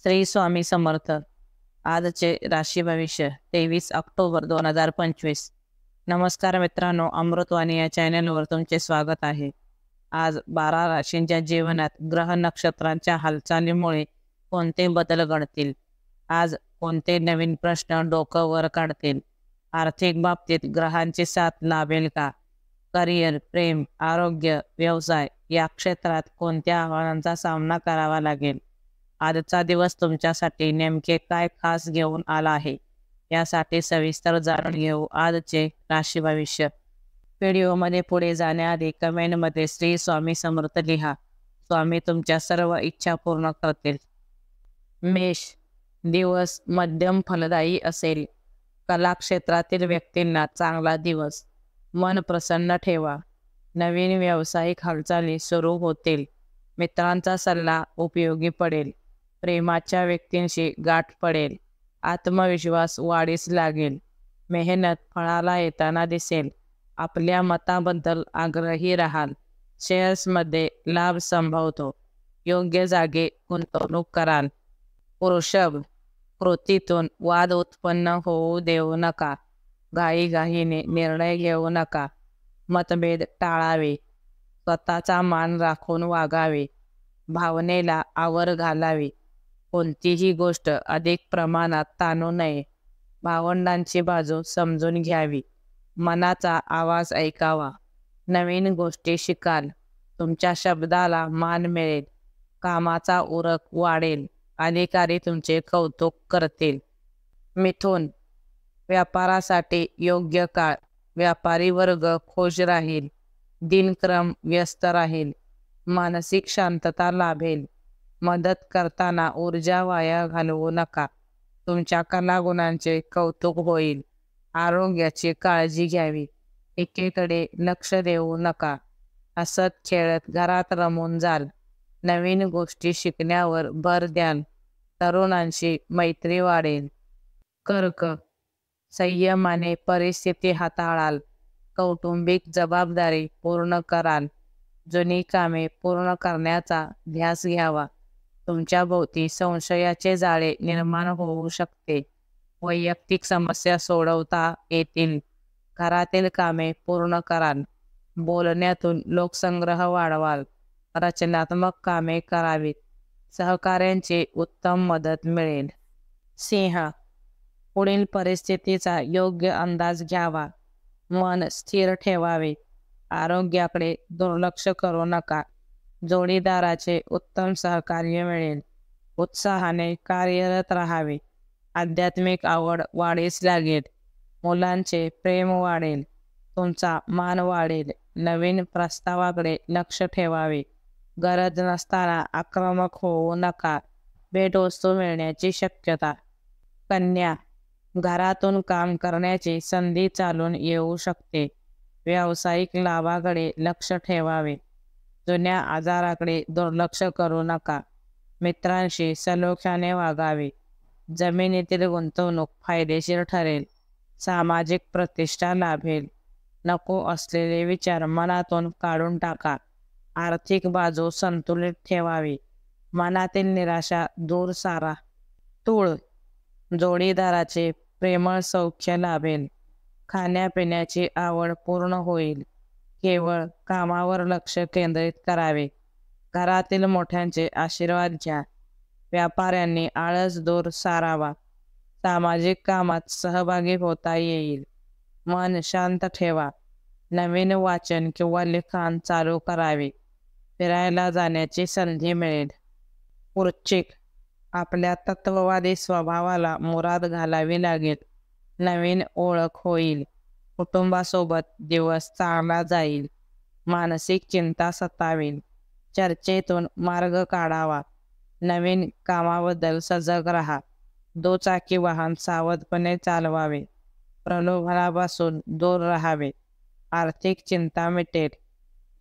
श्री स्वामी समर्थ. आजचे राशी भविष्य 23 ऑक्टोबर 2025. नमस्कार मित्रांनो, अमृतवाणी या चॅनलवर तुमचे स्वागत आहे. आज 12 राशींच्या जीवनात ग्रह नक्षत्रांच्या हालचालीमुळे कोणते बदल घडतील, आज कोणते नवीन प्रश्न डोकं वर काढतील, आर्थिक बाबतीत ग्रहांची साथ लाभेल का, करिअर, प्रेम, आरोग्य, व्यवसाय या क्षेत्रात कोणत्या आव्हानांचा सामना करावा लागेल, आजचा दिवस तुमच्यासाठी नेमके काय खास घेऊन आला आहे यासाठी सविस्तर जाणून घेऊ आजचे राशी भविष्य. व्हिडिओमध्ये पुढे जाण्याआधी कमेंटमध्ये श्री स्वामी समर्थ लिहा. स्वामी तुमच्या सर्व इच्छा पूर्ण करतील. मेष, दिवस मध्यम फलदायी असेल. कला क्षेत्रातील व्यक्तींना चांगला दिवस. मन प्रसन्न ठेवा. नवीन व्यावसायिक हालचाली सुरू होतील. मित्रांचा सल्ला उपयोगी पडेल. प्रेमाच्या व्यक्तींशी गाठ पडेल. आत्मविश्वास वाढीस लागेल. मेहनत फळाला येताना दिसेल. आपल्या मताबद्दल आग्रही राहाल. शेअर्समध्ये लाभ संभवतो. योग्य जागी गुंतवणूक कराल. वृषभ, कृतीतून वाद उत्पन्न होऊ देऊ नका. घाईघाईने निर्णय घेऊ नका. मतभेद टाळावे. स्वतःचा मान राखून वागावे. भावनेला आवर घालावी. कोणतीही गोष्ट अधिक प्रमाणात ताणू नये. भावंडांची बाजू समजून घ्यावी. मनाचा आवाज ऐकावा. नवीन गोष्टी शिकाल. तुमच्या शब्दाला मान मिळेल. कामाचा उरक वाढेल. अधिकारी तुमचे कौतुक करतील. मिथुन, व्यापारासाठी योग्य काळ. व्यापारी वर्ग खुश राहील. दिनक्रम व्यस्त राहील. मानसिक शांतता लाभेल. मदत करताना ऊर्जा वाया घालवू नका. तुमच्या कलागुणांचे कौतुक होईल. आरोग्याची काळजी घ्यावी. एकेकडे लक्ष देऊ नका. हसत खेळत घरात रमून जाल. नवीन गोष्टी शिकण्यावर भर द्याल. तरुणांशी मैत्री वाढेल. कर्क, संयमाने परिस्थिती हाताळाल. कौटुंबिक जबाबदारी पूर्ण कराल. जुनी कामे पूर्ण करण्याचा ध्यास घ्यावा. तुमच्या भोवती संशयाचे जाळे निर्माण होऊ शकते. वैयक्तिक समस्या सोडवता येतील. घरातील कामे पूर्ण कराल. बोलण्यातून लोकसंग्रह वाढवाल. रचनात्मक कामे करावीत. सहकाऱ्यांची उत्तम मदत मिळेल. सिंह, पुढील परिस्थितीचा योग्य अंदाज घ्यावा. मन स्थिर ठेवावे. आरोग्याकडे दुर्लक्ष करू नका. जोडीदाराचे उत्तम सहकार्य मिळेल. उत्साहाने कार्यरत राहावे. आध्यात्मिक आवड वाढीस लागेल. मुलांचे प्रेम वाढेल. तुमचा मान वाढेल. नवीन प्रस्तावाकडे लक्ष ठेवावे. गरज नसताना आक्रमक होऊ नका. भेटवस्तू मिळण्याची शक्यता. कन्या, घरातून काम करण्याची संधी चालून येऊ शकते. व्यावसायिक लाभाकडे लक्ष ठेवावे. जुन्या आजाराकडे दुर्लक्ष करू नका. मित्रांशी सलोख्याने वागावे. जमिनीतील गुंतवणूक फायदेशीर ठरेल. सामाजिक प्रतिष्ठा लाभेल. नको असलेले विचार मनातून काढून टाका. आर्थिक बाजू संतुलित ठेवावी. मनातील निराशा दूर सारा. तूळ, जोडीदाराचे प्रेमळ सौख्य लाभेल. खाण्यापिण्याची आवड पूर्ण होईल. केवळ कामावर लक्ष केंद्रित करावे. घरातील मोठ्यांचे आशीर्वाद घ्या. व्यापाऱ्यांनी आळस दूर सारावा. सामाजिक कामात सहभागी होता येईल. मन शांत ठेवा. नवीन वाचन किंवा लिखाण चालू करावे. फिरायला जाण्याची संधी मिळेल. वृश्चिक, आपल्या तत्ववादी स्वभावाला मुराद घालावी लागेल. नवीन ओळख होईल. कुटुंबासोबत दिवस चांगला जाईल. मानसिक चिंता सतावेल. चर्चेतून मार्ग काढावा. नवीन कामाबद्दल सजग राहा. दुचाकी वाहन सावधपणे चालवावे. प्रलोभनापासून दूर राहावे. आर्थिक चिंता मिटेल.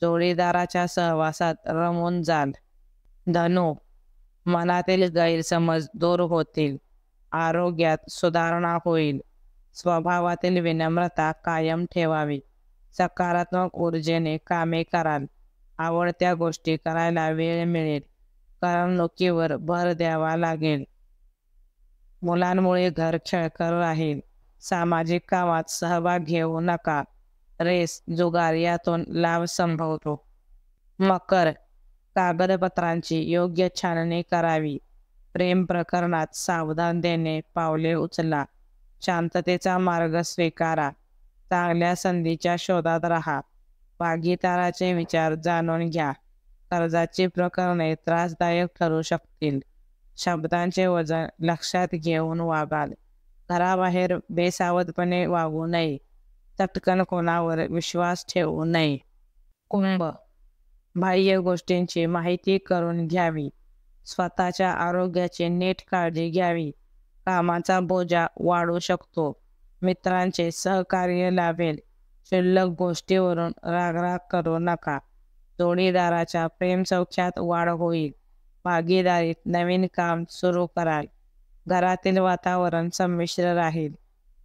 जोडीदाराच्या सहवासात रमून जाल. धनु, मनातील गैरसमज दूर होतील. आरोग्यात सुधारणा होईल. स्वभावातील विनम्रता कायम ठेवावी. सकारात्मक ऊर्जेने कामे कराल. आवडत्या गोष्टी करायला वेळ मिळेल. करमणुकीवर भर द्यावा लागेल. मुलांमुळे घर खेळकर राहील. सामाजिक कामात सहभाग घेऊ नका. रेस जुगार यातून लाभ संभवतो. मकर, कागदपत्रांची योग्य छाननी करावी. प्रेम प्रकरणात सावधानतेने पावले उचला. शांततेचा मार्ग स्वीकारा. चांगल्या संधीच्या शोधात राहा. भागीदाराचे विचार जाणून घ्या. कर्जाची प्रकरणे त्रासदायक ठरू शकतील. शब्दांचे वजन लक्षात घेऊन वागाल. घराबाहेर बेसावधपणे वागू नये. चटकन कोणावर विश्वास ठेवू नये. कुंभ, बाह्य गोष्टींची माहिती करून घ्यावी. स्वतःच्या आरोग्याची नीट काळजी घ्यावी. कामाचा बोजा वाढू शकतो. मित्रांचे सहकार्य लाभेल. क्षुल्लक गोष्टीवरून रागराग करू नका. जोडीदाराच्या प्रेमसौख्यात वाढ होईल. भागीदारीत नवीन काम सुरू कराल. घरातील वातावरण संमिश्र राहील.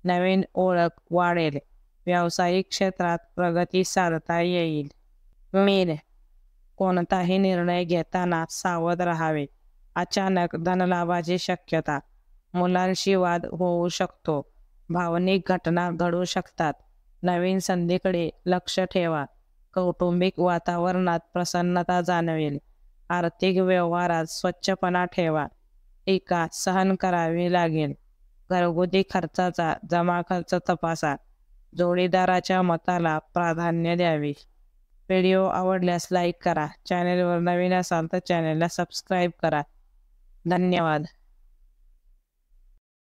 नवीन ओळख वाढेल. व्यावसायिक क्षेत्रात प्रगती साधता येईल. मीन, कोणताही निर्णय घेताना सावध राहावे. अचानक धनलाभाची शक्यता. मुलांशी वाद होऊ शकतो. भावनिक घटना घडू शकतात. नवीन संधीकडे लक्ष ठेवा. कौटुंबिक वातावरणात प्रसन्नता जाणवेल. आर्थिक व्यवहारात स्वच्छपणा ठेवा. टीका सहन करावी लागेल. घरगुती खर्चाचा जमा खर्च तपासा. जोडीदाराच्या मताला प्राधान्य द्यावे. व्हिडिओ आवडल्यास लाईक करा. चॅनेलवर नवीन असाल तर चॅनेलला सबस्क्राईब करा. धन्यवाद.